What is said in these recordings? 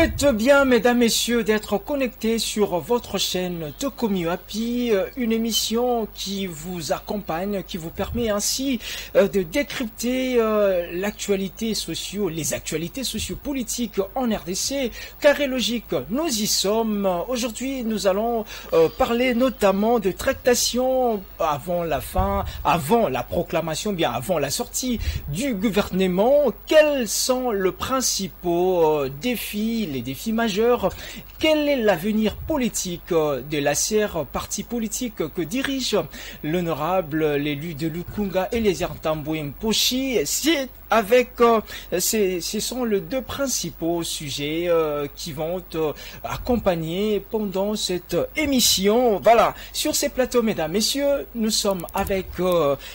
faites bien, mesdames, messieurs, d'être connectés sur votre chaîne Tokomi Happy, une émission qui vous accompagne, qui vous permet ainsi de décrypter les actualités sociopolitiques en RDC. Carré logique, nous y sommes. Aujourd'hui, nous allons parler notamment de tractation avant la proclamation, bien avant la sortie du gouvernement. Quels sont les principaux défis, les défis majeurs? Quel est l'avenir politique de l'ACR, parti politique que dirige l'honorable l'élu de Lukunga, Eliezer Tamboué Mposhi? Ce sont les deux principaux sujets qui vont accompagner pendant cette émission. Voilà, sur ces plateaux, mesdames, messieurs, nous sommes avec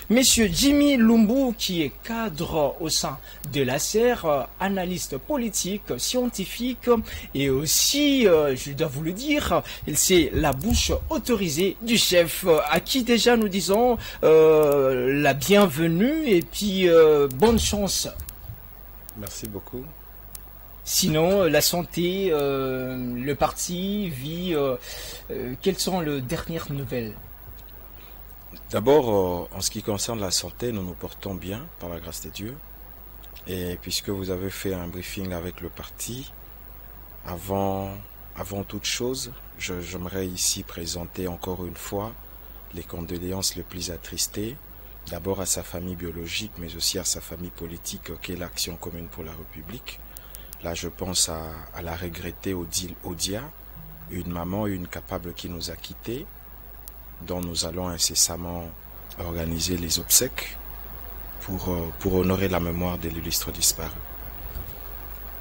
monsieur Jimmy Lumbu, qui est cadre au sein de l'ACR, analyste politique, scientifique, et aussi, je dois vous le dire, c'est la bouche autorisée du chef, à qui déjà nous disons la bienvenue et puis bonne chance. Merci beaucoup. Sinon, la santé, le parti vit, quelles sont les dernières nouvelles? D'abord, en ce qui concerne la santé, nous nous portons bien, par la grâce de Dieu. Et puisque vous avez fait un briefing avec le parti, avant toute chose, j'aimerais ici présenter encore une fois les condoléances les plus attristées, d'abord à sa famille biologique, mais aussi à sa famille politique, qu'est l'Action commune pour la République. Là, je pense à la regrettée Odia, une maman, une capable qui nous a quittés, dont nous allons incessamment organiser les obsèques pour honorer la mémoire de l'illustre disparu.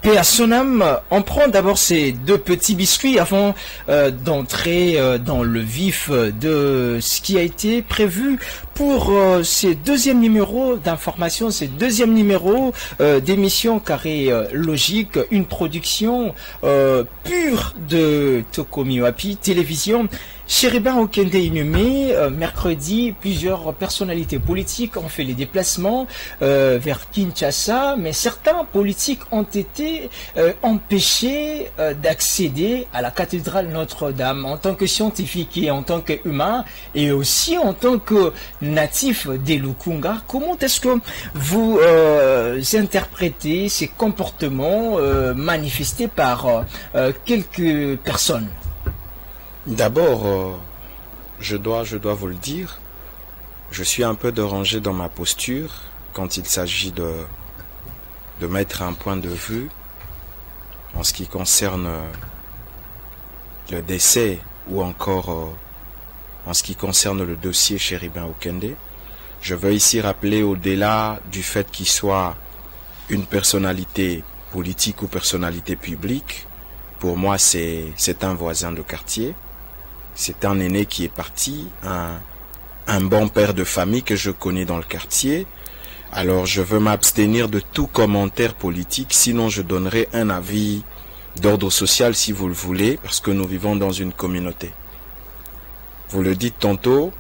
Paix à son âme, on prend d'abord ces deux petits biscuits avant d'entrer dans le vif de ce qui a été prévu pour ces deuxième numéro d'information, ces deuxième numéro d'émission Carré Logique, une production pure de Tokomi Happy Télévision. Chéribin Okende inhumé, mercredi, plusieurs personnalités politiques ont fait les déplacements vers Kinshasa, mais certains politiques ont été empêchés d'accéder à la cathédrale Notre-Dame en tant que scientifique et en tant qu'humain, et aussi en tant que natif des Lukunga. Comment est-ce que vous interprétez ces comportements manifestés par quelques personnes? D'abord, je dois vous le dire, je suis un peu dérangé dans ma posture quand il s'agit de mettre un point de vue en ce qui concerne le décès ou encore en ce qui concerne le dossier Chéribin Okende. Je veux ici rappeler, au-delà du fait qu'il soit une personnalité politique ou personnalité publique, pour moi c'est un voisin de quartier. C'est un aîné qui est parti, un bon père de famille que je connais dans le quartier. Alors je veux m'abstenir de tout commentaire politique, sinon je donnerai un avis d'ordre social si vous le voulez, parce que nous vivons dans une communauté. Vous le dites tantôt,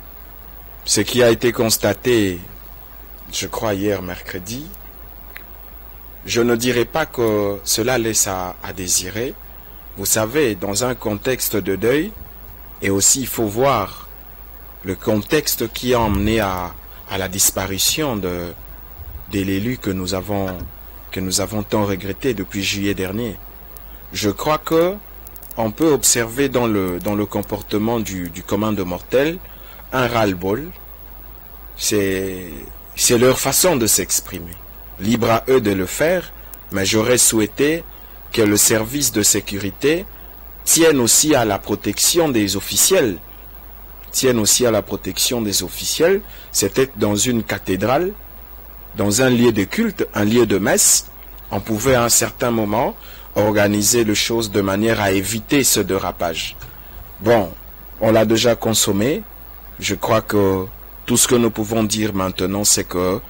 ce qui a été constaté, je crois hier mercredi, je ne dirais pas que cela laisse à désirer. Vous savez, dans un contexte de deuil, et aussi, il faut voir le contexte qui a emmené à la disparition de l'élu que nous avons tant regretté depuis juillet dernier. Je crois que on peut observer dans le comportement du commun de mortels un ras-le-bol. C'est leur façon de s'exprimer. Libre à eux de le faire, mais j'aurais souhaité que le service de sécurité tiennent aussi à la protection des officiels. C'était dans une cathédrale, dans un lieu de culte, un lieu de messe. On pouvait à un certain moment organiser les choses de manière à éviter ce dérapage. Bon, on l'a déjà consommé. Je crois que tout ce que nous pouvons dire maintenant, c'est que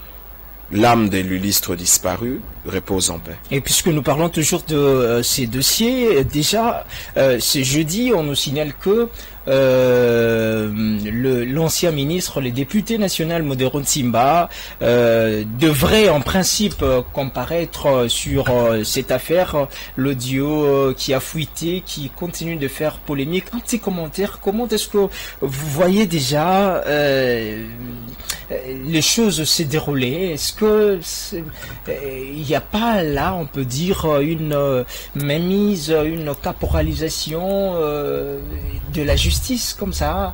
l'âme de l'illustre disparu repose en paix. Et puisque nous parlons toujours de ces dossiers, déjà, ce jeudi, on nous signale que l'ancien ministre, le député national Modero Nsimba, devrait en principe comparaître sur cette affaire, l'audio qui a fuité, qui continue de faire polémique. Un petit commentaire, comment est-ce que vous voyez déjà les choses se dérouler? Est-ce que il n'y a pas là, on peut dire, une mainmise, une caporalisation de la justice comme ça?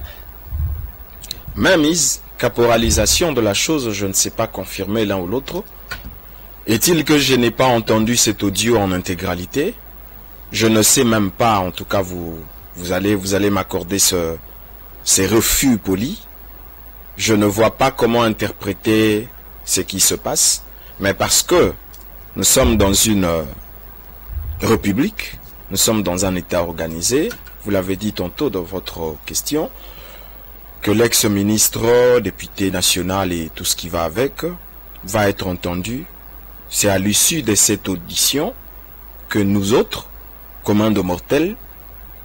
Mainmise, caporalisation de la chose, je ne sais pas confirmer l'un ou l'autre. Est-il que je n'ai pas entendu cet audio en intégralité? Je ne sais même pas, en tout cas vous allez m'accorder ces refus polis. Je ne vois pas comment interpréter ce qui se passe, mais parce que nous sommes dans une république, nous sommes dans un État organisé, vous l'avez dit tantôt dans votre question, que l'ex-ministre, député national et tout ce qui va avec, va être entendu. C'est à l'issue de cette audition que nous autres, communs de mortels,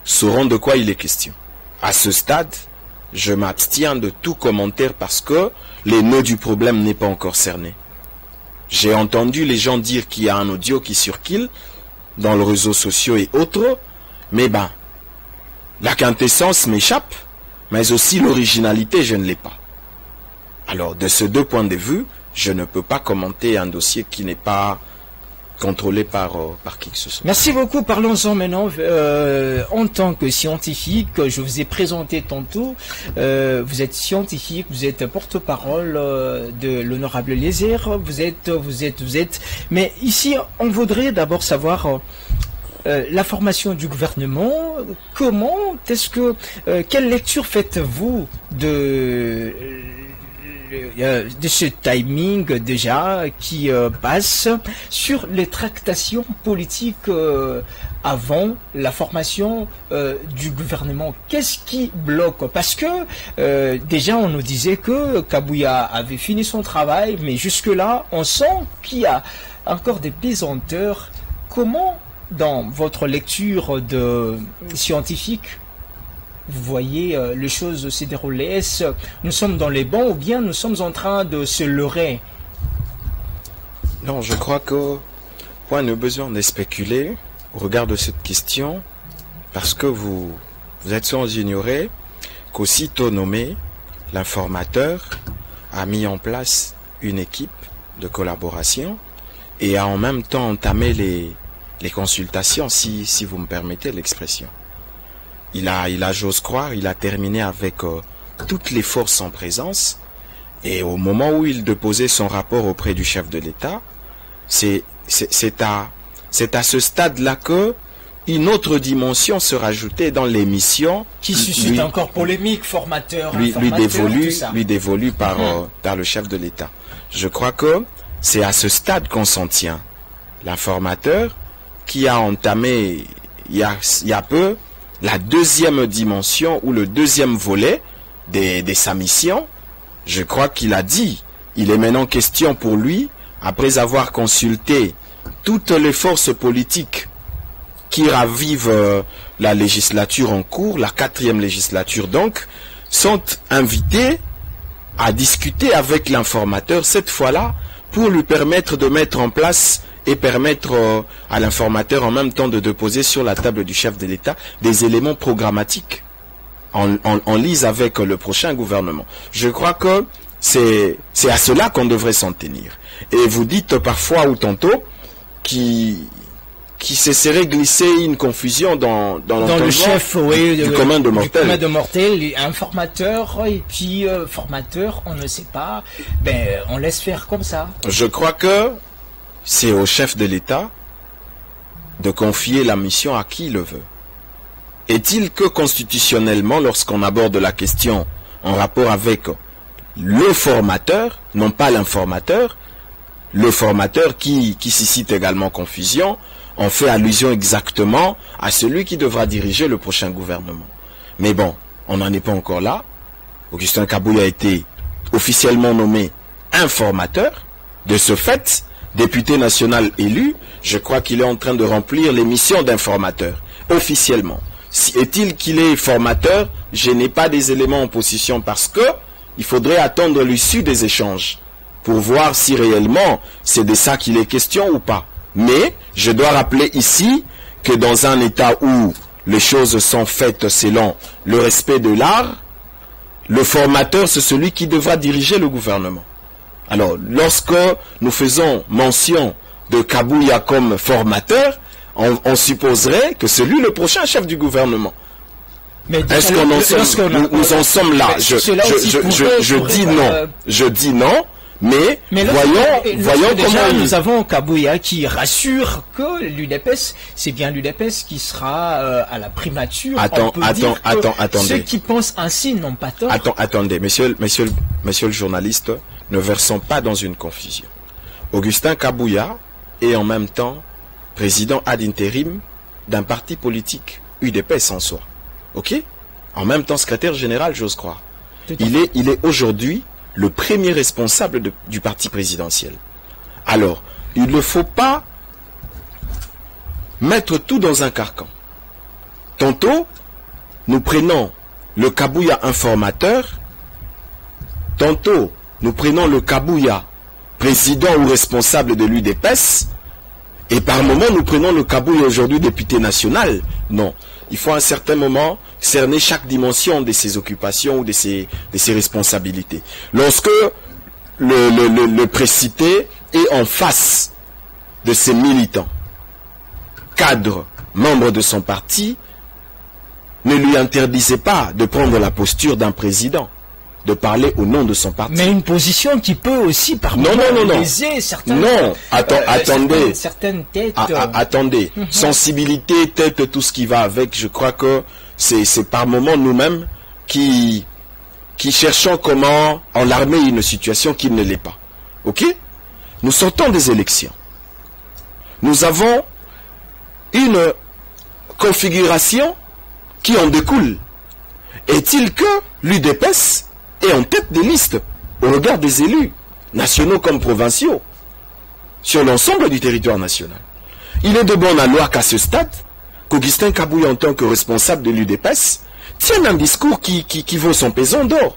saurons de quoi il est question. À ce stade, je m'abstiens de tout commentaire parce que le nœud du problème n'est pas encore cerné. J'ai entendu les gens dire qu'il y a un audio qui circule dans les réseaux sociaux et autres, mais la quintessence m'échappe, mais aussi l'originalité, je ne l'ai pas. Alors, de ces deux points de vue, je ne peux pas commenter un dossier qui n'est pas contrôlé par qui que ce soit. Merci beaucoup. Parlons-en maintenant en tant que scientifique. Je vous ai présenté tantôt. Vous êtes scientifique, vous êtes porte-parole de l'honorable Lézère. Vous êtes. Mais ici, on voudrait d'abord savoir la formation du gouvernement. Comment est-ce que quelle lecture faites-vous de ce timing déjà qui passe sur les tractations politiques avant la formation du gouvernement? Qu'est-ce qui bloque? Parce que déjà on nous disait que Kabouya avait fini son travail, mais jusque-là on sent qu'il y a encore des pesanteurs. Comment, dans votre lecture de scientifique, vous voyez les choses se dérouler? Est-ce nous sommes dans les bons ou bien nous sommes en train de se leurrer? Non, je crois que point de besoin de spéculer au regard de cette question, parce que vous êtes sans ignorer qu'aussitôt nommé, l'informateur a mis en place une équipe de collaboration et a en même temps entamé les consultations, si vous me permettez l'expression. Il a, j'ose croire, il a terminé avec toutes les forces en présence, et au moment où il déposait son rapport auprès du chef de l'État, c'est à ce stade-là que une autre dimension se rajoutait dans l'émission qui suscite encore polémique, lui dévolue par le chef de l'État. Je crois que c'est à ce stade qu'on s'en tient. L'informateur qui a entamé il y a peu la deuxième dimension ou le deuxième volet de sa mission, je crois qu'il a dit, il est maintenant question pour lui, après avoir consulté toutes les forces politiques qui ravivent la législature en cours, la 4e législature donc, sont invités à discuter avec l'informateur cette fois-là pour lui permettre de mettre en place et permettre à l'informateur en même temps de déposer sur la table du chef de l'État des éléments programmatiques en lise avec le prochain gouvernement. Je crois que c'est à cela qu'on devrait s'en tenir. Et vous dites parfois ou tantôt qui se serait glissé une confusion dans le chef du commun de mortel. Du commun de mortel, informateur et puis formateur, on ne sait pas. Ben, on laisse faire comme ça. Je crois que c'est au chef de l'État de confier la mission à qui il le veut. Est-il que constitutionnellement, lorsqu'on aborde la question en rapport avec le formateur, non pas l'informateur, le formateur qui suscite également confusion, on fait allusion exactement à celui qui devra diriger le prochain gouvernement. Mais bon, on n'en est pas encore là. Augustin Kabouya a été officiellement nommé informateur. De ce fait, député national élu, je crois qu'il est en train de remplir les missions d'informateur, officiellement. Si est-il qu'il est formateur, je n'ai pas des éléments en position parce que il faudrait attendre l'issue des échanges pour voir si réellement c'est de ça qu'il est question ou pas. Mais je dois rappeler ici que dans un état où les choses sont faites selon le respect de l'art, le formateur, c'est celui qui devra diriger le gouvernement. Alors, lorsque nous faisons mention de Kabouya comme formateur, on supposerait que c'est lui le prochain chef du gouvernement. Est-ce nous en sommes là? Je dis non. Je dis non. Mais voyons déjà, comment nous avons Kabouya qui rassure que l'UDPS, c'est bien l'UDPS qui sera à la primature. Attendez. Ceux qui pensent ainsi n'ont pas tort. Attendez, monsieur le journaliste, ne versons pas dans une confusion. Augustin Kabouya est en même temps président ad interim d'un parti politique, UDPS en soi. Ok? En même temps secrétaire général, j'ose croire. Il est aujourd'hui le premier responsable du parti présidentiel. Alors, il ne faut pas mettre tout dans un carcan. Tantôt, nous prenons le Kabouya informateur, tantôt, nous prenons le Kabouya président ou responsable de l'UDPS, et par moment, nous prenons le Kabouya aujourd'hui député national. Non, il faut à un certain moment cerner chaque dimension de ses occupations ou de ses responsabilités. Lorsque le précité est en face de ses militants, cadres, membres de son parti, ne lui interdisez pas de prendre la posture d'un président, de parler au nom de son parti. Mais une position qui peut aussi baiser certaines têtes. Attendez, sensibilité, tête, tout ce qui va avec, je crois que c'est par moment nous-mêmes qui cherchons comment enlarmer une situation qui ne l'est pas. Ok? Nous sortons des élections. Nous avons une configuration qui en découle. Est-il que l'UDPS est en tête des listes au regard des élus, nationaux comme provinciaux, sur l'ensemble du territoire national? Il est de bonne loi qu'à ce stade, qu'Augustin Kabouya, en tant que responsable de l'UDPS, tienne un discours qui vaut son pesant d'or.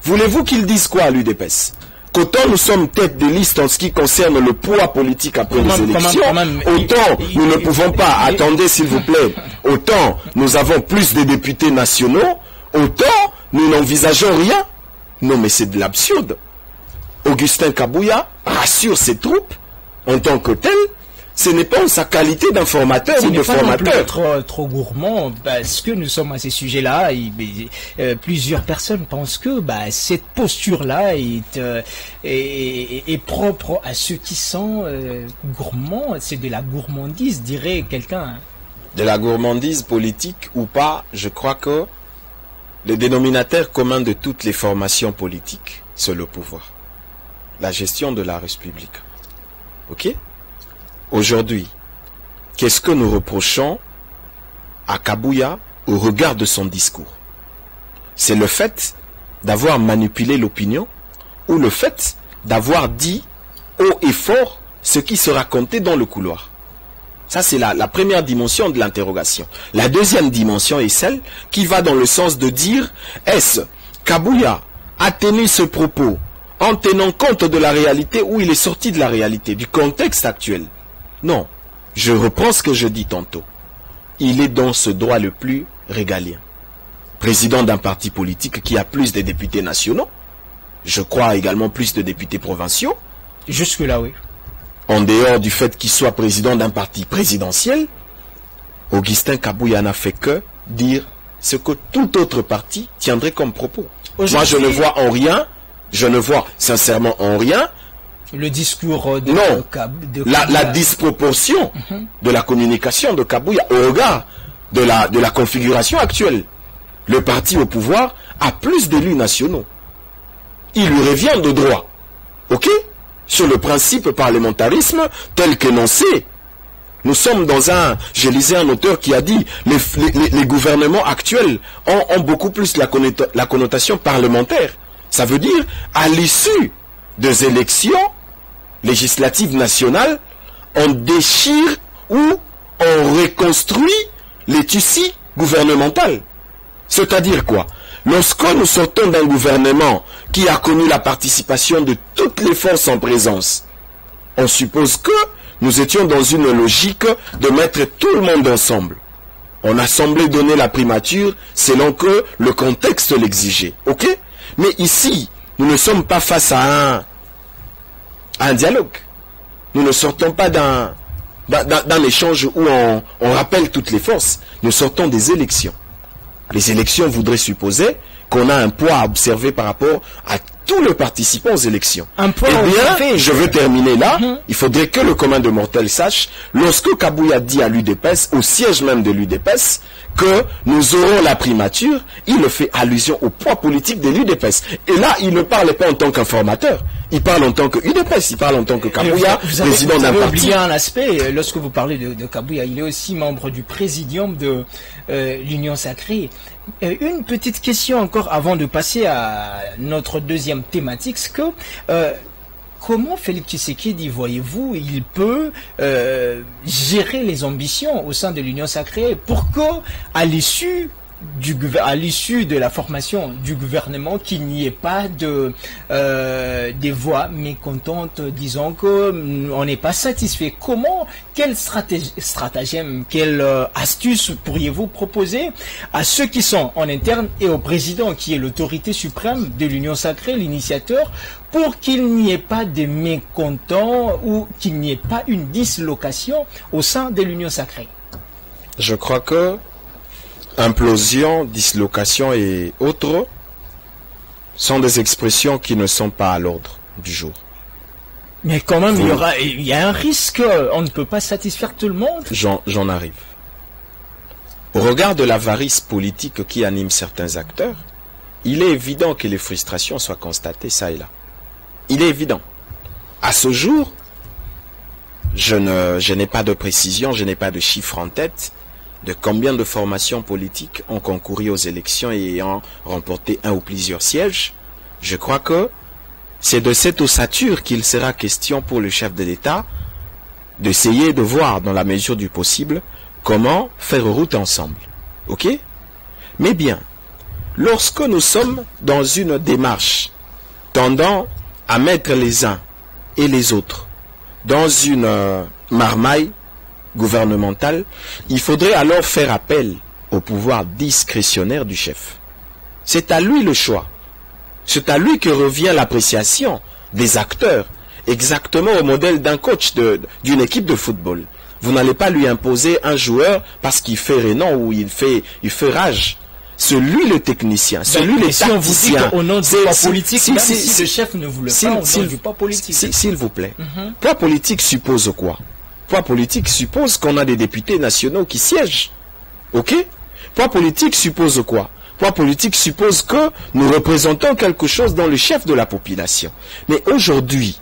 Voulez-vous qu'il dise quoi à l'UDPS? Qu'autant nous sommes tête de liste en ce qui concerne le poids politique après les élections, autant nous ne pouvons pas, attendez s'il vous plaît, autant nous avons plus de députés nationaux, autant nous n'envisageons rien. Non mais c'est de l'absurde. Augustin Kabouya rassure ses troupes en tant que tel. Ce n'est pas en sa qualité d'informateur ou de formateur. Trop gourmand, parce que nous sommes à ces sujets-là. Plusieurs personnes pensent que cette posture-là est propre à ceux qui sont gourmands. C'est de la gourmandise, dirait quelqu'un. De la gourmandise politique ou pas, je crois que le dénominateur commun de toutes les formations politiques, c'est le pouvoir. La gestion de la République. Ok? Aujourd'hui, qu'est-ce que nous reprochons à Kabouya au regard de son discours? C'est le fait d'avoir manipulé l'opinion ou le fait d'avoir dit haut et fort ce qui se racontait dans le couloir? Ça, c'est la première dimension de l'interrogation. La deuxième dimension est celle qui va dans le sens de dire, est-ce Kabouya a tenu ce propos en tenant compte de la réalité ou il est sorti de la réalité, du contexte actuel? Non, je reprends ce que je dis tantôt. Il est dans ce droit le plus régalien. Président d'un parti politique qui a plus de députés nationaux, je crois également plus de députés provinciaux. Jusque-là, oui. En dehors du fait qu'il soit président d'un parti présidentiel, Augustin Kabouya n'a fait que dire ce que tout autre parti tiendrait comme propos. Moi, je ne vois en rien, je ne vois sincèrement en rien le discours de la disproportion de la communication de Kabouya au regard de la configuration actuelle. Le parti au pouvoir a plus d'élus nationaux. Il lui revient de droit. Ok? Sur le principe parlementarisme tel qu'énoncé. Nous sommes dans un... Je lisais un auteur qui a dit les gouvernements actuels ont beaucoup plus la connotation parlementaire. Ça veut dire, à l'issue des élections, législatives nationales, on déchire ou on reconstruit les tissus gouvernementaux. C'est-à-dire quoi? Lorsque nous sortons d'un gouvernement qui a connu la participation de toutes les forces en présence, on suppose que nous étions dans une logique de mettre tout le monde ensemble. On a semblé donner la primature selon que le contexte l'exigeait. Ok? Mais ici, nous ne sommes pas face à un dialogue. Nous ne sortons pas d'un échange où on rappelle toutes les forces. Nous sortons des élections. Les élections voudraient supposer qu'on a un poids à observer par rapport à tous les participants aux élections. Un poids eh bien, je veux terminer là. Il faudrait que le commun de mortels sache, lorsque Kabouya dit à l'UDPS, au siège même de l'UDPS, que nous aurons la primature, il fait allusion au poids politique de l'UDPS. Et là, il ne parle pas en tant qu'informateur. Il parle en tant que UDPS, il parle en tant que Kabouya, président d'un parti. Vous avez oublié un aspect, lorsque vous parlez de Kabouya, il est aussi membre du présidium de l'Union Sacrée. Une petite question encore avant de passer à notre deuxième thématique, c'est que comment Félix Tshisekedi, voyez-vous, il peut gérer les ambitions au sein de l'Union Sacrée pour que, à l'issue de la formation du gouvernement, qu'il n'y ait pas des voix mécontentes disant que on n'est pas satisfait. Quelle stratagème, quelle astuce pourriez-vous proposer à ceux qui sont en interne et au président qui est l'autorité suprême de l'Union Sacrée, l'initiateur, pour qu'il n'y ait pas de mécontents ou qu'il n'y ait pas une dislocation au sein de l'Union Sacrée? Je crois que implosion, dislocation et autres sont des expressions qui ne sont pas à l'ordre du jour. Mais quand même, il y a un risque. On ne peut pas satisfaire tout le monde. J'en arrive. Au regard de l'avarice politique qui anime certains acteurs, il est évident que les frustrations soient constatées ça et là. Il est évident. À ce jour, je n'ai pas de précision, je n'ai pas de chiffres en tête de combien de formations politiques ont concouru aux élections et ayant remporté un ou plusieurs sièges. Je crois que c'est de cette ossature qu'il sera question pour le chef de l'État d'essayer de voir dans la mesure du possible comment faire route ensemble. Ok? Mais bien, lorsque nous sommes dans une démarche tendant à mettre les uns et les autres dans une marmaille gouvernementale, il faudrait alors faire appel au pouvoir discrétionnaire du chef. C'est à lui le choix. C'est à lui que revient l'appréciation des acteurs, exactement au modèle d'un coach d'une équipe de football. Vous n'allez pas lui imposer un joueur parce qu'il fait renom ou il fait rage. C'est lui le technicien, c'est lui le tacticien. Au nom du poids politique, même si le chef ne voulait pas, au nom du poids politique. S'il vous plaît. Poids politique suppose quoi? Poids politique suppose qu'on a des députés nationaux qui siègent. Ok? Poids politique suppose quoi? Poids politique suppose que nous représentons quelque chose dans le chef de la population. Mais aujourd'hui,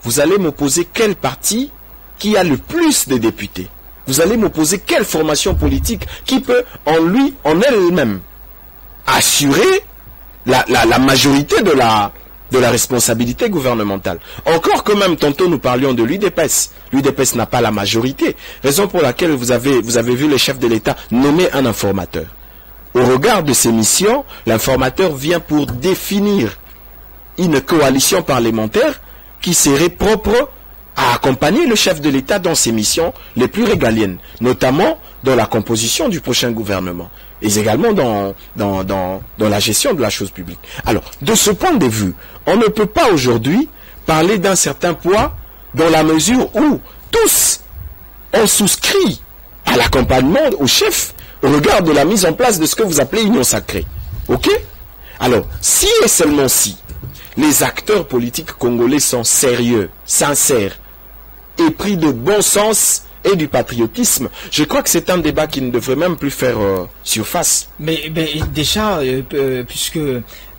vous allez m'opposer quel parti qui a le plus de députés? Vous allez m'opposer quelle formation politique qui peut en elle-même, assurer la majorité de la responsabilité gouvernementale. Encore que même, tantôt nous parlions de l'UDPS. L'UDPS n'a pas la majorité. Raison pour laquelle vous avez vu le chef de l'État nommer un informateur. Au regard de ses missions, l'informateur vient pour définir une coalition parlementaire qui serait propre à accompagner le chef de l'État dans ses missions les plus régaliennes, notamment dans la composition du prochain gouvernement, et également dans la gestion de la chose publique. Alors, de ce point de vue, on ne peut pas aujourd'hui parler d'un certain poids dans la mesure où tous ont souscrit à l'accompagnement au chef au regard de la mise en place de ce que vous appelez Union Sacrée. Ok? Alors, si et seulement si les acteurs politiques congolais sont sérieux, sincères, et pris de bon sens et du patriotisme, je crois que c'est un débat qui ne devrait même plus faire surface. Mais déjà, puisque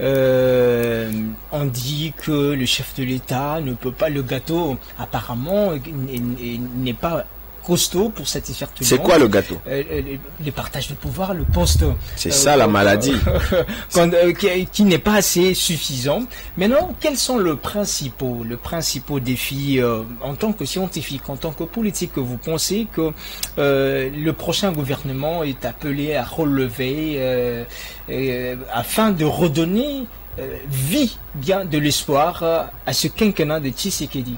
on dit que le chef de l'État ne peut pas, le gâteau apparemment n'est pas costaud pour satisfaire tout le monde. C'est quoi le gâteau? Les partages de pouvoir, le poste. C'est ça la maladie. Qui n'est pas assez suffisant. Maintenant, quels sont les principaux défis en tant que scientifique, en tant que politique, que vous pensez que le prochain gouvernement est appelé à relever afin de redonner vie, bien de l'espoir à ce quinquennat de Tshisekedi?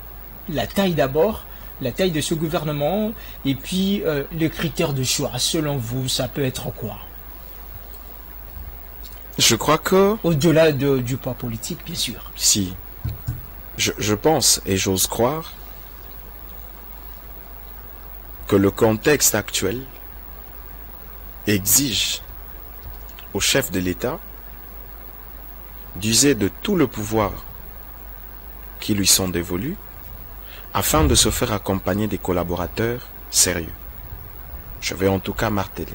La taille d'abord, la taille de ce gouvernement, et puis les critères de choix. Selon vous, ça peut être quoi? Je crois que... Au-delà du poids politique, bien sûr. Si. Je pense et j'ose croire que le contexte actuel exige au chef de l'État d'user de tout le pouvoir qui lui sont dévolus afin de se faire accompagner des collaborateurs sérieux. Je vais en tout cas marteler.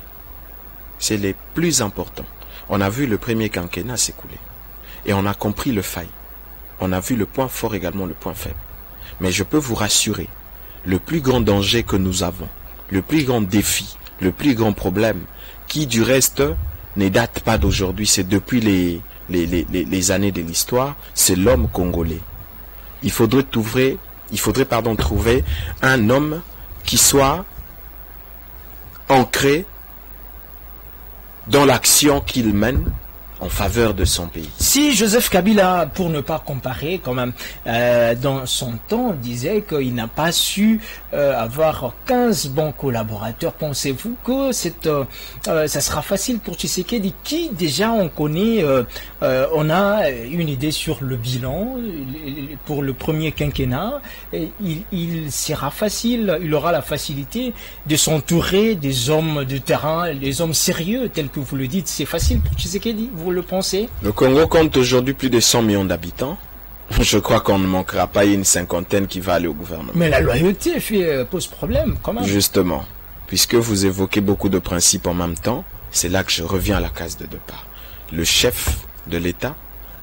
C'est les plus importants. On a vu le premier quinquennat s'écouler. Et on a compris le faille. On a vu le point fort également le point faible. Mais je peux vous rassurer, le plus grand danger que nous avons, le plus grand défi, le plus grand problème, qui du reste ne date pas d'aujourd'hui, c'est depuis les années de l'histoire, c'est l'homme congolais. Il faudrait trouver un homme qui soit ancré dans l'action qu'il mène en faveur de son pays. Si Joseph Kabila, pour ne pas comparer quand même, dans son temps, disait qu'il n'a pas su avoir 15 bons collaborateurs, pensez-vous que ça sera facile pour Tshisekedi, qui déjà on connaît, on a une idée sur le bilan pour le premier quinquennat, il sera facile, il aura la facilité de s'entourer des hommes de terrain, les hommes sérieux, tels que vous le dites, c'est facile pour Tshisekedi, vous le pensez? Le Congo compte aujourd'hui plus de 100 millions d'habitants. Je crois qu'on ne manquera pas une cinquantaine qui va aller au gouvernement. Mais la loyauté pose problème quand même. Justement, puisque vous évoquez beaucoup de principes en même temps, c'est là que je reviens à la case de départ. Le chef de l'État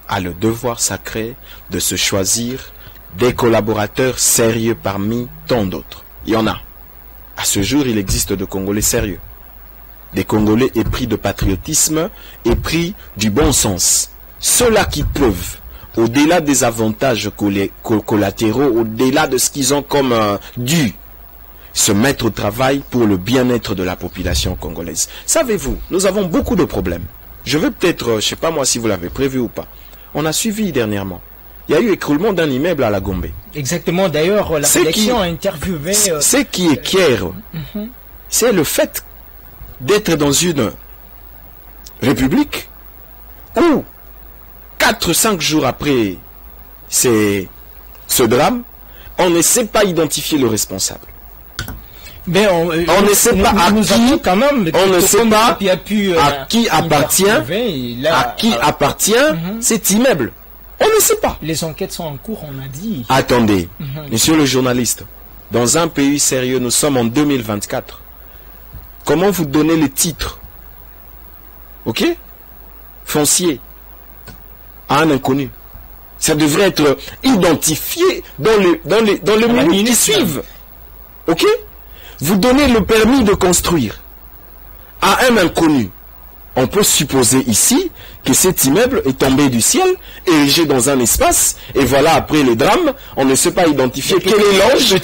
a le devoir sacré de se choisir des collaborateurs sérieux parmi tant d'autres. Il y en a. À ce jour, il existe de Congolais sérieux. Des Congolais épris de patriotisme, épris du bon sens. Ceux-là qui peuvent, au-delà des avantages collatéraux, au-delà de ce qu'ils ont comme dû, se mettre au travail pour le bien-être de la population congolaise. Savez-vous, nous avons beaucoup de problèmes. Je veux peut-être, je ne sais pas moi si vous l'avez prévu ou pas. On a suivi dernièrement. Il y a eu écroulement d'un immeuble à la Gombe. Exactement, d'ailleurs, la rédaction a interviewé... Ce qui est clair, c'est le fait d'être dans une république où 4-5 jours après ce drame, on ne sait pas identifier le responsable. Mais on ne sait pas à qui appartient cet immeuble. On ne sait pas. Les enquêtes sont en cours, on a dit. Attendez, monsieur le journaliste, dans un pays sérieux, nous sommes en 2024. Comment vous donnez les titres, ok, foncier, à un inconnu? Ça devrait être identifié dans les minutes qui suivent. Ok? Vous donnez le permis de construire à un inconnu. On peut supposer ici que cet immeuble est tombé du ciel, érigé dans un espace, et voilà, après le drame, on ne sait pas identifier quel est l'ange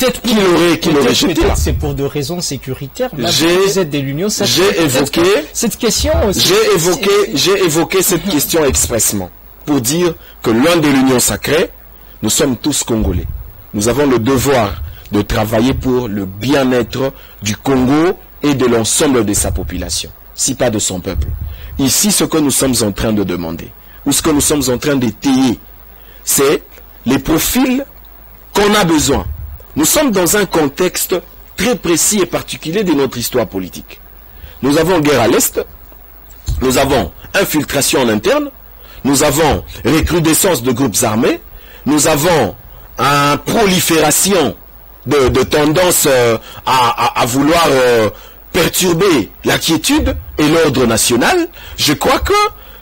qui l'aurait jeté là. C'est pour des raisons sécuritaires. Vous êtes de l'Union, j'ai évoqué cette question. J'ai évoqué cette question expressement pour dire que loin de l'Union sacrée, nous sommes tous Congolais. Nous avons le devoir de travailler pour le bien-être du Congo et de l'ensemble de sa population, si pas de son peuple. Ici, ce que nous sommes en train de demander, ou ce que nous sommes en train d'étayer, c'est les profils qu'on a besoin. Nous sommes dans un contexte très précis et particulier de notre histoire politique. Nous avons guerre à l'Est, nous avons infiltration en interne, nous avons recrudescence de groupes armés, nous avons une prolifération de tendance à vouloir perturber la quiétude et l'ordre national. Je crois que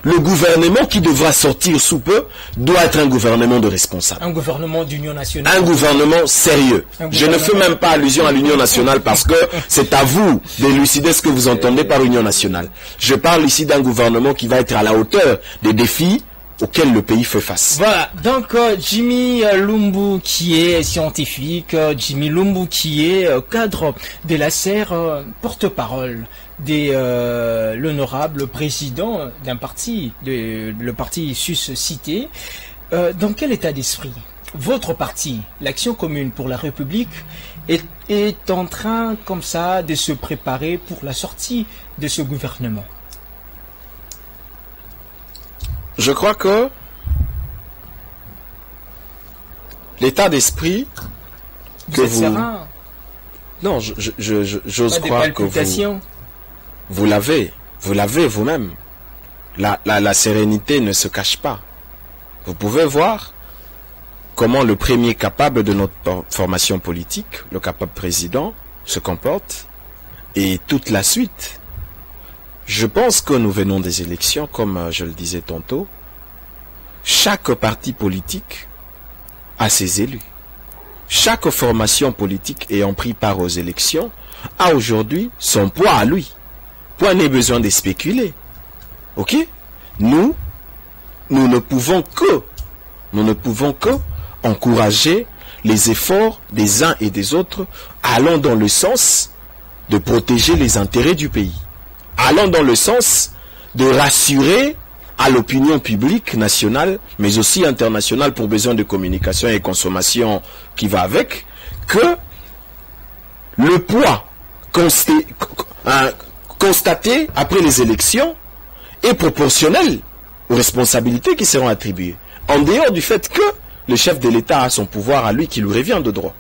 le gouvernement qui devra sortir sous peu doit être un gouvernement de responsables. Un gouvernement d'union nationale. Un gouvernement sérieux. Je ne fais même pas allusion à l'union nationale parce que c'est à vous d'élucider ce que vous entendez par union nationale. Je parle ici d'un gouvernement qui va être à la hauteur des défis auxquels le pays fait face. Voilà, donc Jimmy Lumbu qui est scientifique, Jimmy Lumbu qui est cadre de la serre, porte-parole de l'honorable président d'un parti, le parti suscité. Dans quel état d'esprit votre parti, l'Action commune pour la République, est en train comme ça de se préparer pour la sortie de ce gouvernement? Je crois que l'état d'esprit que Vous êtes serein? Non, j'ose croire que vous l'avez vous-même. La sérénité ne se cache pas. Vous pouvez voir comment le premier capable de notre formation politique, le capable président, se comporte et toute la suite. Je pense que nous venons des élections, comme je le disais tantôt. Chaque parti politique a ses élus. Chaque formation politique ayant pris part aux élections a aujourd'hui son poids à lui. Point n'est besoin de spéculer. Ok? Nous ne pouvons que encourager les efforts des uns et des autres allant dans le sens de protéger les intérêts du pays. Allant dans le sens de rassurer à l'opinion publique nationale, mais aussi internationale pour besoin de communication et consommation qui va avec, que le poids constaté après les élections est proportionnel aux responsabilités qui seront attribuées, en dehors du fait que le chef de l'État a son pouvoir à lui qui lui revient de droit.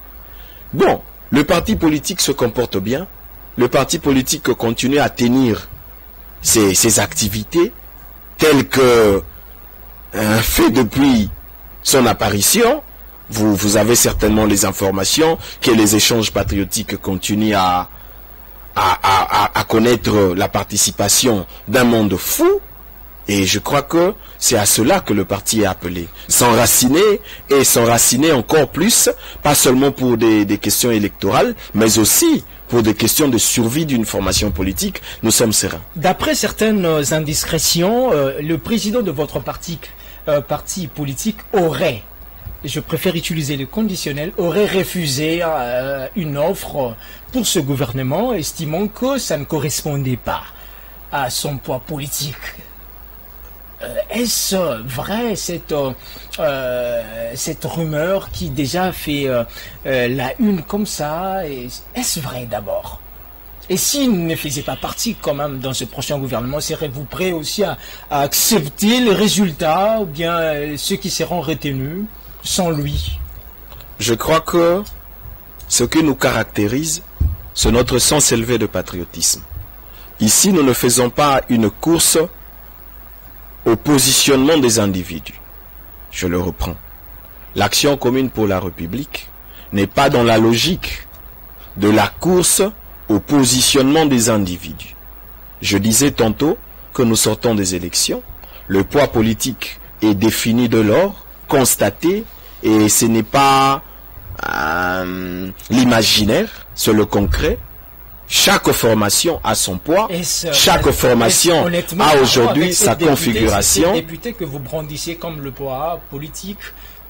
Bon, le parti politique se comporte bien, le parti politique continue à tenir ses activités telles que fait depuis son apparition. Vous avez certainement les informations que les échanges patriotiques continuent à connaître la participation d'un monde fou. Et je crois que c'est à cela que le parti est appelé. S'enraciner encore plus, pas seulement pour des questions électorales, mais aussi pour des questions de survie d'une formation politique. Nous sommes sereins. D'après certaines indiscrétions, le président de votre parti politique aurait, je préfère utiliser le conditionnel, aurait refusé une offre pour ce gouvernement, estimant que ça ne correspondait pas à son poids politique. Est-ce vrai cette rumeur qui déjà fait la une comme ça? Est-ce vrai d'abord? Et s'il ne faisait pas partie quand même dans ce prochain gouvernement, serez-vous prêt aussi à accepter les résultats ou bien ceux qui seront retenus sans lui? Je crois que ce qui nous caractérise, c'est notre sens élevé de patriotisme. Ici, nous ne faisons pas une course au positionnement des individus. Je le reprends. L'Action commune pour la République n'est pas dans la logique de la course au positionnement des individus. Je disais tantôt que nous sortons des élections. Le poids politique est défini de lors, constaté, et ce n'est pas l'imaginaire, c'est le concret. Chaque formation a son poids, chaque formation a aujourd'hui sa configuration. Ces députés que vous brandissez comme le poids politique,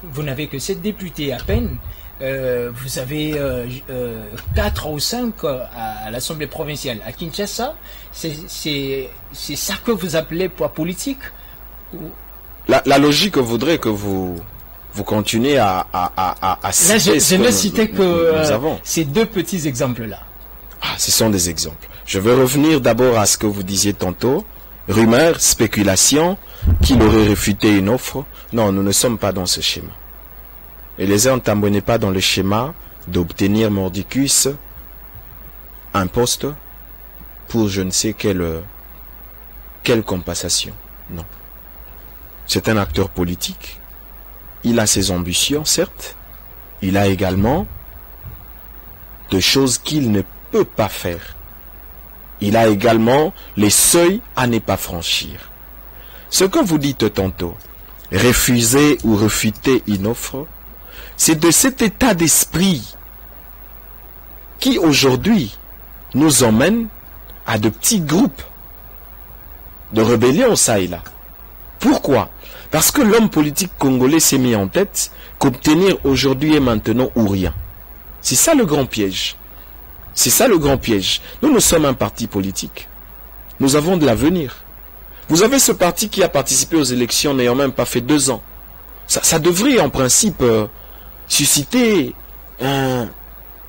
vous n'avez que 7 députés à peine. Vous avez 4 ou 5 à l'Assemblée provinciale. À Kinshasa, c'est ça que vous appelez poids politique? La logique voudrait que vous continuez à citer. Là, je ne citais que ces 2 petits exemples-là. Ce sont des exemples. Je vais revenir d'abord à ce que vous disiez tantôt. Rumeur, spéculation, qu'il aurait réfuté une offre. Non, nous ne sommes pas dans ce schéma. Et les uns ne pas dans le schéma d'obtenir mordicus un poste pour je ne sais quelle compensation. Non. C'est un acteur politique. Il a ses ambitions, certes. Il a également des choses qu'il ne peut pas faire. Il a également les seuils à ne pas franchir. Ce que vous dites tantôt, refuser ou refuter une offre, c'est de cet état d'esprit qui aujourd'hui nous emmène à de petits groupes de rébellion ça et là. Pourquoi? Parce que l'homme politique congolais s'est mis en tête qu'obtenir aujourd'hui et maintenant ou rien. C'est ça le grand piège. C'est ça le grand piège. Nous sommes un parti politique. Nous avons de l'avenir. Vous avez ce parti qui a participé aux élections n'ayant même pas fait 2 ans. Ça devrait en principe susciter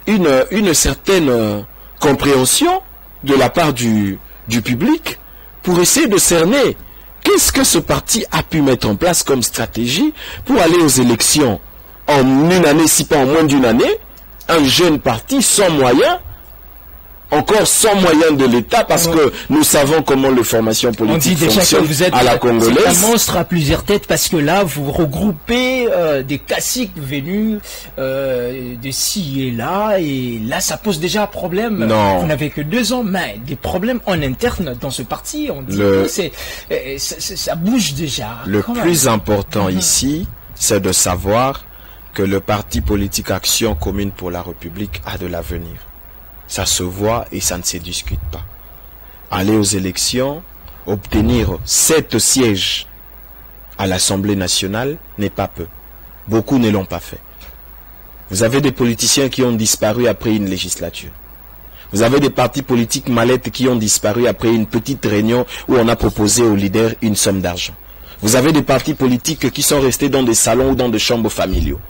une certaine compréhension de la part du public pour essayer de cerner qu'est-ce que ce parti a pu mettre en place comme stratégie pour aller aux élections en une année, si pas en moins d'une année, un jeune parti sans moyens, encore sans moyens de l'État, parce que nous savons comment les formations politiques fonctionnent à la congolaise. C'est un monstre à plusieurs têtes, parce que là, vous regroupez des classiques venus de ci et là, ça pose déjà un problème. Non. Vous n'avez que 2 ans, mais des problèmes en interne dans ce parti, on dit que ça bouge déjà. Le plus important ici, c'est de savoir que le parti politique Action Commune pour la République a de l'avenir. Ça se voit et ça ne se discute pas. Aller aux élections, obtenir 7 sièges à l'Assemblée nationale n'est pas peu. Beaucoup ne l'ont pas fait. Vous avez des politiciens qui ont disparu après une législature. Vous avez des partis politiques mallettes qui ont disparu après une petite réunion où on a proposé aux leaders une somme d'argent. Vous avez des partis politiques qui sont restés dans des salons ou dans des chambres familiaux.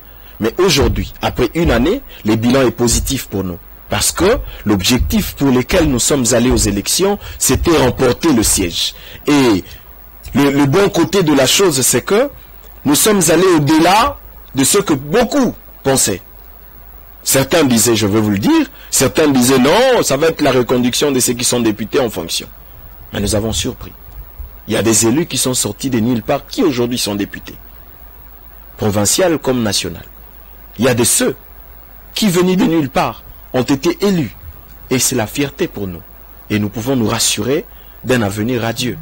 Mais aujourd'hui, après une année, le bilan est positif pour nous. Parce que l'objectif pour lequel nous sommes allés aux élections, c'était remporter le siège. Et le bon côté de la chose, c'est que nous sommes allés au-delà de ce que beaucoup pensaient. Certains disaient, je veux vous le dire, certains disaient non, ça va être la reconduction de ceux qui sont députés en fonction. Mais nous avons surpris. Il y a des élus qui sont sortis de nulle part, qui aujourd'hui sont députés, provincial comme national. Il y a de ceux qui venaient de nulle part ont été élus. Et c'est la fierté pour nous. Et nous pouvons nous rassurer d'un avenir radieux.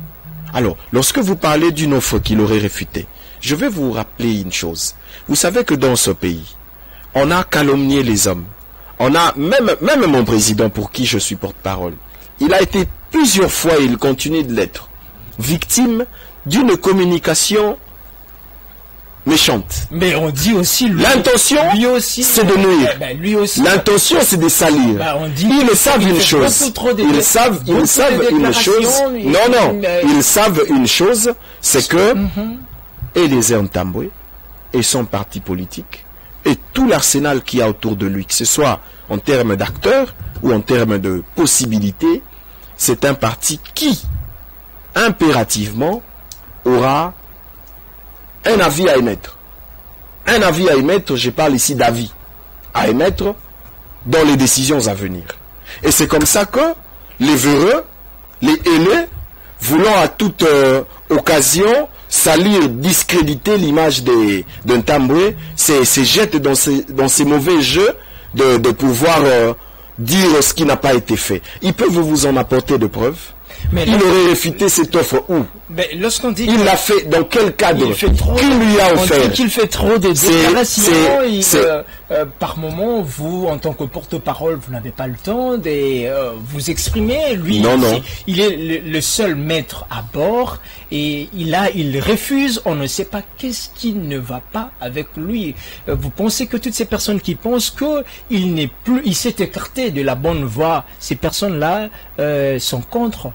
Alors, lorsque vous parlez d'une offre qu'il aurait réfutée, je vais vous rappeler une chose. Vous savez que dans ce pays, on a calomnié les hommes. On a, même mon président pour qui je suis porte-parole, il a été plusieurs fois, et il continue de l'être, victime d'une communication méchante. Mais on dit aussi l'intention, c'est de nuire. L'intention, c'est de salir. Ils savent une chose. Ils savent une chose. Non. Ils savent une chose, c'est que Eliezer Ntambwe et son parti politique et tout l'arsenal qu'il y a autour de lui, que ce soit en termes d'acteurs ou en termes de possibilités, c'est un parti qui, impérativement, aura un avis à émettre. Un avis à émettre, je parle ici d'avis, à émettre dans les décisions à venir. Et c'est comme ça que les véreux, les haineux, voulant à toute occasion salir, discréditer l'image d'un Ntambwe, se jettent dans ces mauvais jeux de pouvoir dire ce qui n'a pas été fait. Ils peuvent vous en apporter de preuves. Mais il aurait réfuté cette offre où? Lorsqu'on dit il l'a fait dans quel cadre? Qui lui a offert? On dit qu'il fait trop de déclarations. Par moment, vous, en tant que porte-parole, vous n'avez pas le temps de vous exprimer. Lui, non. Il est le seul maître à bord et il refuse. On ne sait pas qu'est-ce qui ne va pas avec lui. Vous pensez que toutes ces personnes qui pensent qu'il s'est écarté de la bonne voie, ces personnes-là sont contre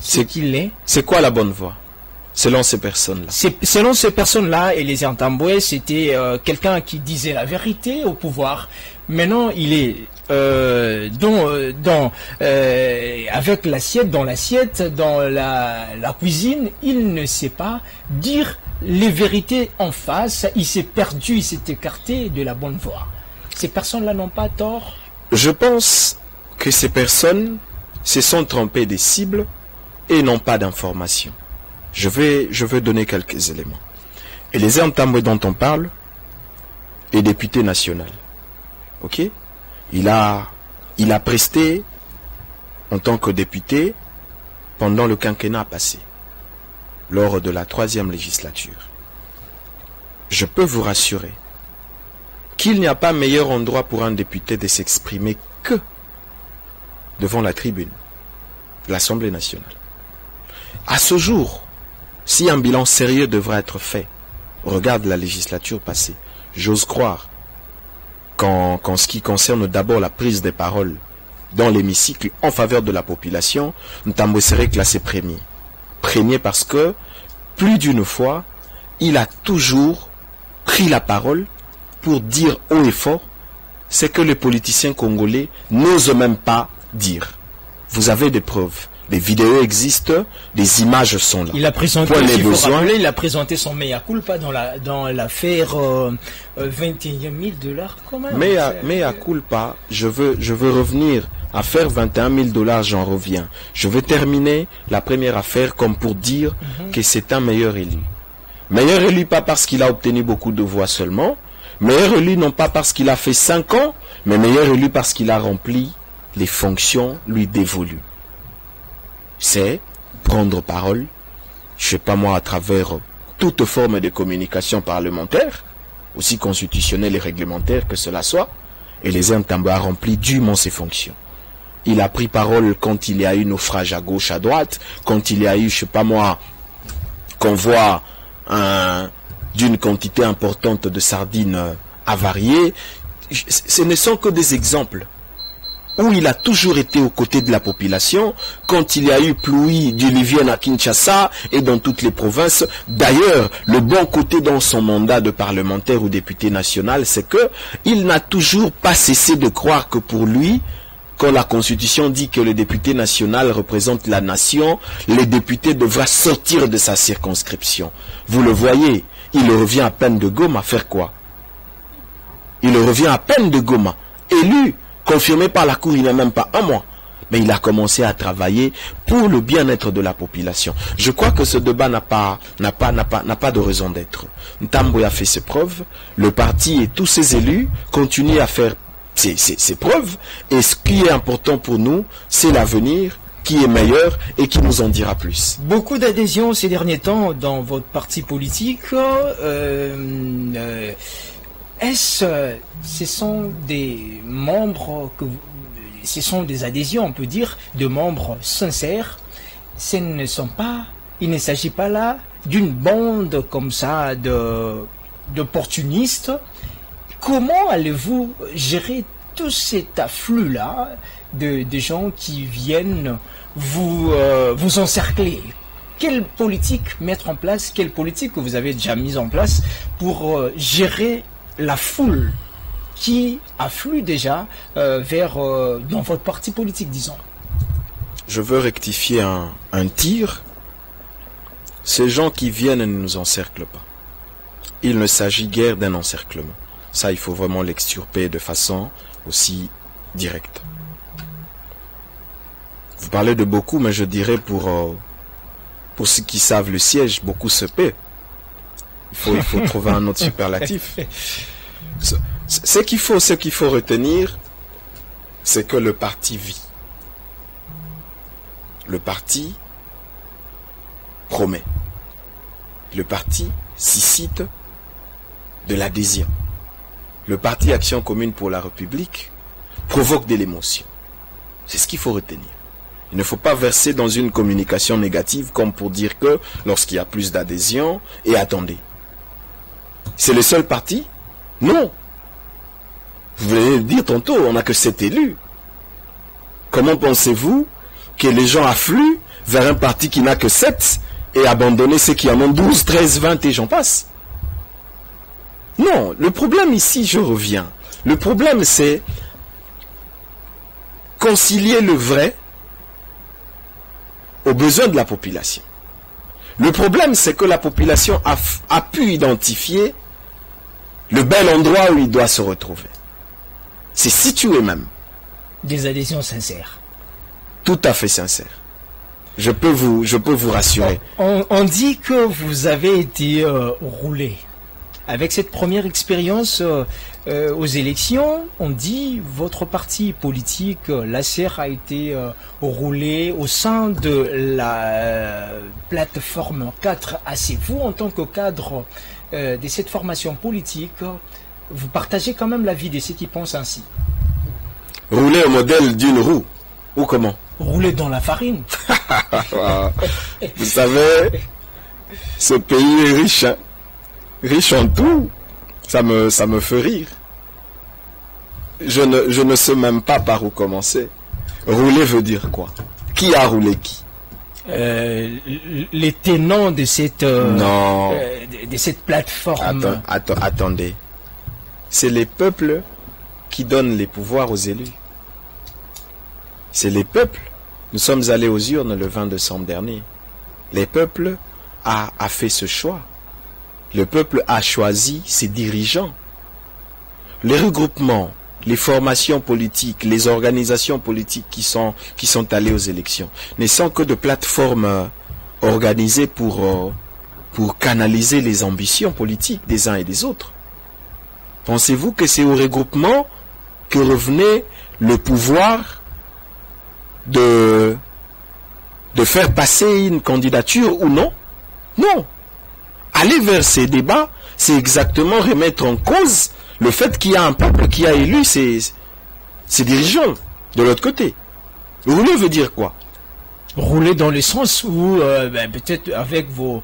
ce qu'il est. C'est quoi la bonne voie selon ces personnes-là? Selon ces personnes-là, Eliezer Ntambwe, c'était quelqu'un qui disait la vérité au pouvoir. Maintenant, il est avec l'assiette, dans la cuisine, il ne sait pas dire les vérités en face. Il s'est perdu, il s'est écarté de la bonne voie. Ces personnes-là n'ont pas tort. Je pense que ces personnes se sont trompées des cibles et n'ont pas d'informations. Je vais donner quelques éléments. Eliezer Ntambwe dont on parle est député national. Ok? Il a presté en tant que député pendant le quinquennat passé. lors de la 3e législature. Je peux vous rassurer qu'il n'y a pas meilleur endroit pour un député de s'exprimer que devant la tribune de l'Assemblée nationale. À ce jour, si un bilan sérieux devra être fait, regarde la législature passée, j'ose croire qu'en ce qui concerne d'abord la prise des paroles dans l'hémicycle en faveur de la population, Ntambo serait classé premier. Premier parce que, plus d'une fois, il a toujours pris la parole pour dire haut et fort ce que les politiciens congolais n'osent même pas dire. Vous avez des preuves. Des vidéos existent, des images sont là. Il a présenté, il a présenté son mea culpa dans l'affaire 21 000 $, quand même. Mea culpa, je veux revenir à faire 21 000 $, j'en reviens. Je veux terminer la première affaire comme pour dire que c'est un meilleur élu. Meilleur élu pas parce qu'il a obtenu beaucoup de voix seulement, meilleur élu non pas parce qu'il a fait 5 ans, mais meilleur élu parce qu'il a rempli les fonctions lui dévolues. C'est prendre parole, je sais pas moi, à travers toute forme de communication parlementaire, aussi constitutionnelle et réglementaire que cela soit, et les Ntambo a rempli dûment ses fonctions. Il a pris parole quand il y a eu naufrage à gauche, à droite, quand il y a eu, je sais pas moi, convoi d'une quantité importante de sardines avariées. Ce ne sont que des exemples où il a toujours été aux côtés de la population quand il y a eu pluie diluvienne à Kinshasa et dans toutes les provinces. D'ailleurs, le bon côté dans son mandat de parlementaire ou député national, c'est que il n'a toujours pas cessé de croire que pour lui, quand la Constitution dit que le député national représente la nation, le député devra sortir de sa circonscription. Vous le voyez, il revient à peine de Goma à faire quoi? Il revient à peine de Goma, élu, confirmé par la Cour il n'y a même pas un mois. Mais il a commencé à travailler pour le bien-être de la population. Je crois que ce débat n'a pas de raison d'être. Ntambo a fait ses preuves, le parti et tous ses élus continuent à faire ses preuves, et ce qui est important pour nous, c'est l'avenir qui est meilleur et qui nous en dira plus. Beaucoup d'adhésions ces derniers temps dans votre parti politique. Ce sont des membres ce sont des adhésions, on peut dire, de membres sincères. Il ne s'agit pas là d'une bande comme ça d'opportunistes. Comment allez-vous gérer tout cet afflux-là de gens qui viennent vous encercler? Quelle politique mettre en place? Quelle politique que vous avez déjà mise en place pour gérer la foule qui afflue déjà dans votre parti politique, disons? Je veux rectifier un tir. Ces gens qui viennent ne nous encerclent pas. Il ne s'agit guère d'un encerclement. Ça, il faut vraiment l'extirper de façon aussi directe. Vous parlez de beaucoup, mais je dirais pour ceux qui savent le siège, beaucoup se paient. Il faut trouver un autre superlatif. Ce qu'il faut retenir, c'est que le parti vit. Le parti promet. Le parti suscite de l'adhésion. Le parti Action Commune pour la République provoque de l'émotion. C'est ce qu'il faut retenir. Il ne faut pas verser dans une communication négative comme pour dire que lorsqu'il y a plus d'adhésion, et attendez. C'est le seul parti? Non. Vous venez de dire tantôt, on n'a que 7 élus. Comment pensez-vous que les gens affluent vers un parti qui n'a que 7 et abandonner ceux qui en ont 12, 13, 20 et j'en passe? Non, le problème ici, je reviens. Le problème, c'est concilier le vrai aux besoins de la population. Le problème, c'est que la population a pu identifier le bel endroit où il doit se retrouver. C'est situé même. Des adhésions sincères. Tout à fait sincères. Je peux vous rassurer. On dit que vous avez été roulé. avec cette première expérience aux élections, on dit votre parti politique, l'ACR, a été roulé au sein de la plateforme 4AC. Vous, en tant que cadre de cette formation politique, vous partagez quand même l'avis de ceux qui pensent ainsi. Rouler au modèle d'une roue, ou comment? Rouler dans la farine. Vous savez, ce pays est riche, hein? Riche en tout. Ça me fait rire. Je ne sais même pas par où commencer. Rouler veut dire quoi? Qui a roulé qui? Les tenants de cette non. De cette plateforme. Attendez. C'est les peuples qui donnent les pouvoirs aux élus. C'est les peuples. Nous sommes allés aux urnes le 20 décembre dernier. Les peuples a fait ce choix. Le peuple a choisi ses dirigeants. Les regroupements, les formations politiques, les organisations politiques qui sont allées aux élections ne sont que de plateformes organisées pour canaliser les ambitions politiques des uns et des autres. Pensez-vous que c'est au regroupement que revenait le pouvoir de faire passer une candidature ou non? Non. Aller vers ces débats, c'est exactement remettre en cause le fait qu'il y a un peuple qui a élu ses dirigeants de l'autre côté. Rouler veut dire quoi? Rouler dans le sens où peut-être avec vos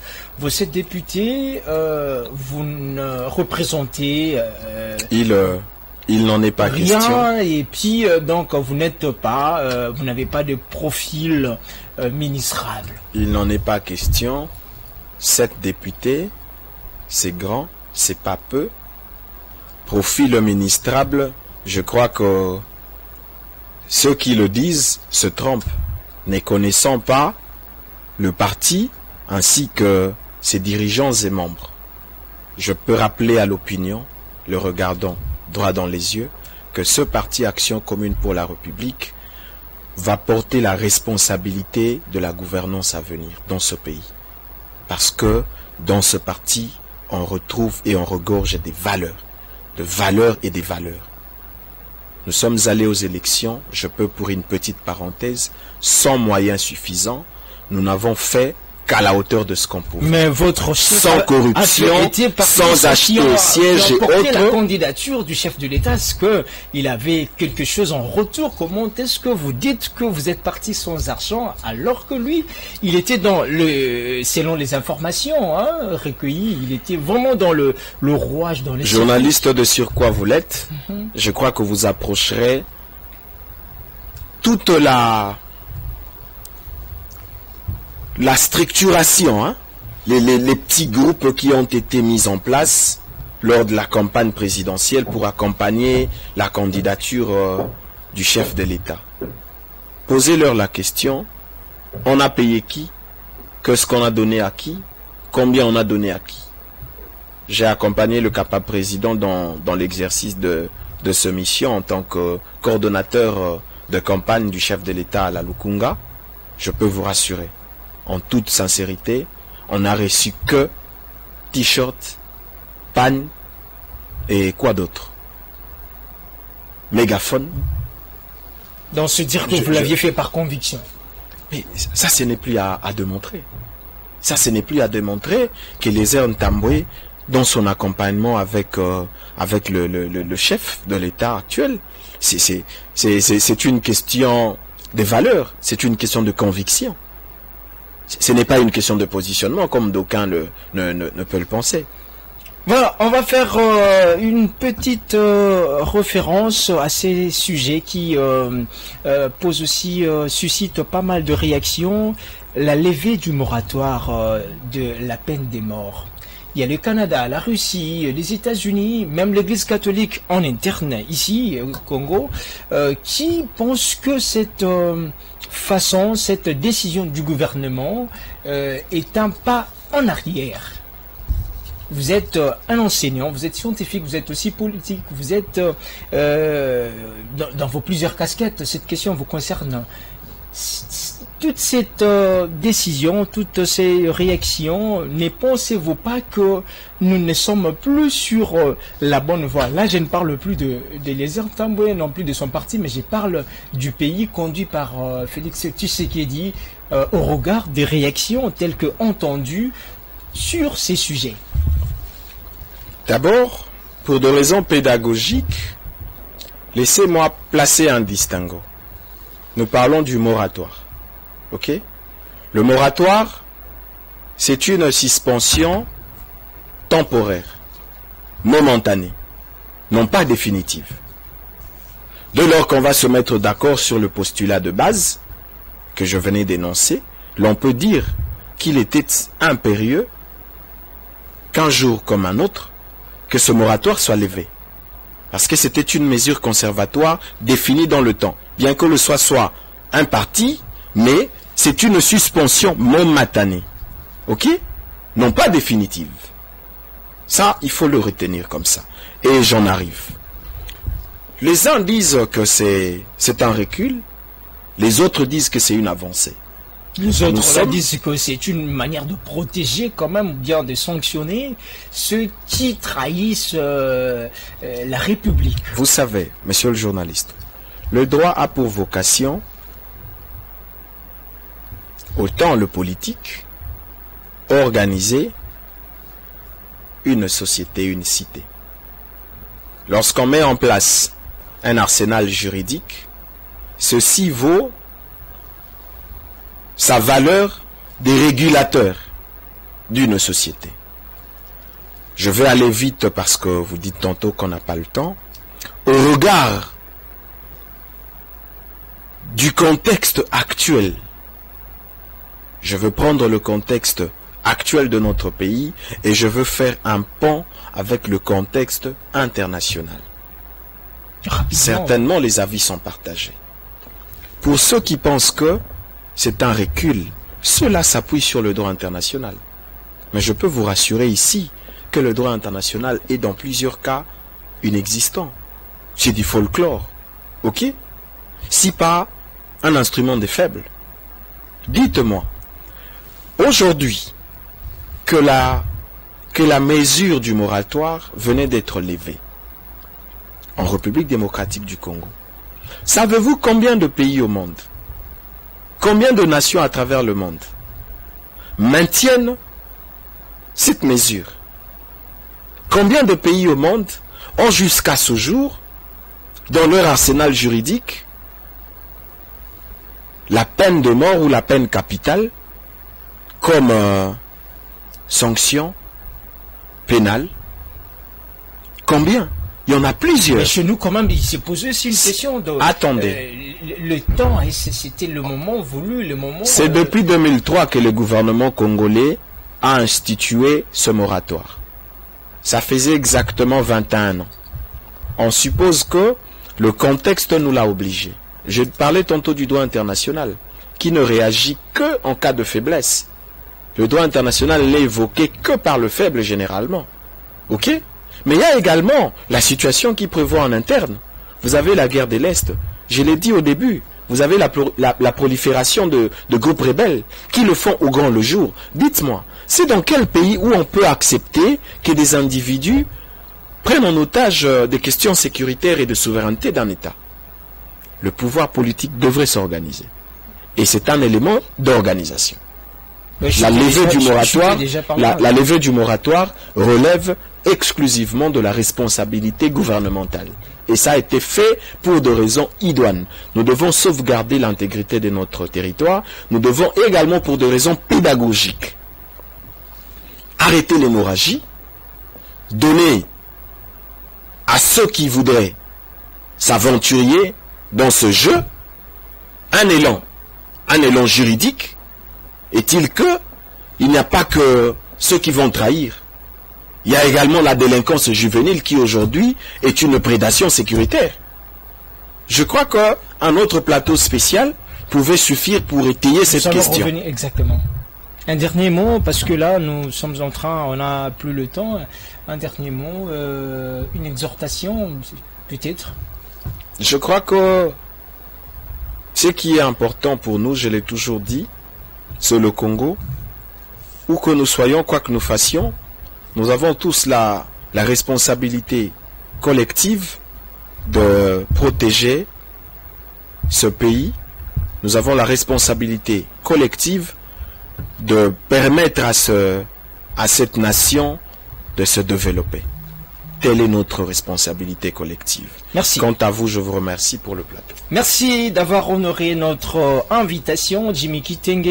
7 députés, vous ne représentez il n'en est pas rien, question. Et puis donc vous n'êtes pas, vous n'avez pas de profil ministrable. Il n'en est pas question. 7 députés, c'est grand, c'est pas peu. Profil ministrable, je crois que ceux qui le disent se trompent, ne connaissant pas le parti ainsi que ses dirigeants et membres. Je peux rappeler à l'opinion, le regardant droit dans les yeux, que ce parti Action commune pour la République va porter la responsabilité de la gouvernance à venir dans ce pays. Parce que dans ce parti, on retrouve et on regorge des valeurs et des valeurs. Nous sommes allés aux élections, je peux pour une petite parenthèse, sans moyens suffisants, nous n'avons fait qu'à la hauteur de ce qu'on pouvait. Mais votre chef sans corruption, sans acheter au siège et autres. La candidature du chef de l'État, est-ce qu'il avait quelque chose en retour? Comment est-ce que vous dites que vous êtes parti sans argent alors que lui, il était dans le, selon les informations recueillies, il était vraiment dans le rouage, dans les journaliste de sur quoi vous l'êtes. Je crois que vous approcherez toute la structuration, les petits groupes qui ont été mis en place lors de la campagne présidentielle pour accompagner la candidature du chef de l'État. Posez-leur la question, on a payé qui? Qu'est-ce qu'on a donné à qui? Combien on a donné à qui? J'ai accompagné le capable président dans l'exercice de ce mission en tant que coordonnateur de campagne du chef de l'État à la Lukunga. Je peux vous rassurer. En toute sincérité, on n'a reçu que t-shirt, panne et quoi d'autre? Mégaphone. Dans se dire que vous l'aviez fait par conviction. Mais ça, ce n'est plus à démontrer. Ça, ce n'est plus à démontrer que les Ern Tamboué, dans son accompagnement avec le chef de l'État actuel, c'est une question de valeur, c'est une question de conviction. Ce n'est pas une question de positionnement comme d'aucuns ne peuvent le penser. Voilà, on va faire une petite référence à ces sujets qui posent aussi, suscitent pas mal de réactions. La levée du moratoire de la peine des morts. Il y a le Canada, la Russie, les États-Unis, même l'Église catholique en interne ici au Congo, qui pensent que cette cette décision du gouvernement est un pas en arrière. Vous êtes un enseignant, vous êtes scientifique, vous êtes aussi politique, vous êtes dans vos plusieurs casquettes. Cette question vous concerne. toute cette décision, toutes ces réactions, ne pensez-vous pas que nous ne sommes plus sur la bonne voie? Là, je ne parle plus de Eliezer Tambwe, non plus de son parti, mais je parle du pays conduit par Félix Tshisekedi au regard des réactions telles que entendues sur ces sujets. D'abord, pour des raisons pédagogiques, laissez-moi placer un distinguo. Nous parlons du moratoire. Ok? Le moratoire, c'est une suspension temporaire, momentanée, non pas définitive. Dès lors qu'on va se mettre d'accord sur le postulat de base que je venais d'énoncer, l'on peut dire qu'il était impérieux qu'un jour comme un autre, que ce moratoire soit levé. Parce que c'était une mesure conservatoire définie dans le temps. Bien que le soit imparti, mais c'est une suspension momentanée. Ok? Non pas définitive. Ça, il faut le retenir comme ça. Et j'en arrive. Les uns disent que c'est un recul, les autres disent que c'est une avancée. Les autres disent que c'est une manière de protéger quand même, ou bien de sanctionner ceux qui trahissent la République. Vous savez, monsieur le journaliste, le droit a pour vocation autant le politique, organiser une société, une cité. Lorsqu'on met en place un arsenal juridique, ceci vaut sa valeur des régulateurs d'une société. Je vais aller vite parce que vous dites tantôt qu'on n'a pas le temps. Au regard du contexte actuel, je veux prendre le contexte actuel de notre pays et je veux faire un pont avec le contexte international. Certainement, les avis sont partagés. Pour ceux qui pensent que c'est un recul, cela s'appuie sur le droit international. Mais je peux vous rassurer ici que le droit international est dans plusieurs cas inexistant. C'est du folklore. Ok? Si pas un instrument des faibles. Dites-moi, aujourd'hui, que la mesure du moratoire venait d'être levée en République démocratique du Congo. Savez-vous combien de pays au monde, combien de nations à travers le monde maintiennent cette mesure? Combien de pays au monde ont jusqu'à ce jour, dans leur arsenal juridique, la peine de mort ou la peine capitale comme sanction pénale? Combien? Il y en a plusieurs. Mais chez nous, quand même, il s'est posé aussi une question de... Attendez. Le temps, c'était le moment voulu, le moment... C'est depuis 2003 que le gouvernement congolais a institué ce moratoire. Ça faisait exactement 21 ans. On suppose que le contexte nous l'a obligé. Je parlais tantôt du droit international, qui ne réagit que en cas de faiblesse. Le droit international n'est évoqué que par le faible généralement. Ok? Mais il y a également la situation qui prévoit en interne. Vous avez la guerre de l'Est. Je l'ai dit au début. Vous avez la prolifération de groupes rebelles qui le font au grand le jour. Dites-moi, c'est dans quel pays où on peut accepter que des individus prennent en otage des questions sécuritaires et de souveraineté d'un État? Le pouvoir politique devrait s'organiser. Et c'est un élément d'organisation. La levée du moratoire relève exclusivement de la responsabilité gouvernementale. Et ça a été fait pour des raisons idoines. Nous devons sauvegarder l'intégrité de notre territoire. Nous devons également pour des raisons pédagogiques arrêter l'hémorragie, donner à ceux qui voudraient s'aventurer dans ce jeu un élan juridique. Est-il que il n'y a pas que ceux qui vont trahir? Il y a également la délinquance juvénile qui aujourd'hui est une prédation sécuritaire. Je crois qu'un autre plateau spécial pouvait suffire pour étayer cette question. Revenir, exactement. Un dernier mot, parce que là nous sommes en train, on n'a plus le temps. Un dernier mot, une exhortation peut-être. Je crois que Ce qui est important pour nous, je l'ai toujours dit, c'est le Congo. Où que nous soyons, quoi que nous fassions, nous avons tous la responsabilité collective de protéger ce pays. Nous avons la responsabilité collective de permettre à cette nation de se développer. Telle est notre responsabilité collective. Merci. Quant à vous, je vous remercie pour le plateau. Merci d'avoir honoré notre invitation, Jimmy Kitenge,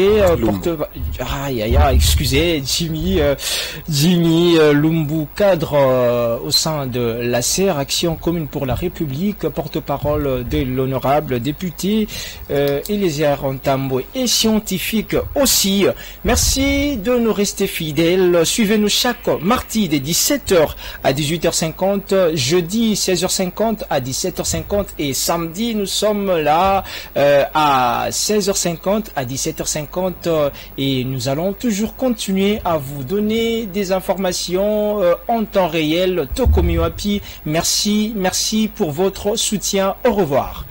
excusez, Jimmy Lumbu, cadre au sein de la CER, Action commune pour la République, porte-parole de l'honorable député Elézard Ntambo et scientifique aussi. Merci de nous rester fidèles. Suivez-nous chaque mardi de 17h à 18h50, jeudi 16h50 à 17h50 et samedi nous sommes là à 16h50 à 17h50 et nous allons toujours continuer à vous donner des informations en temps réel. Tokomi Wapi, merci pour votre soutien. Au revoir.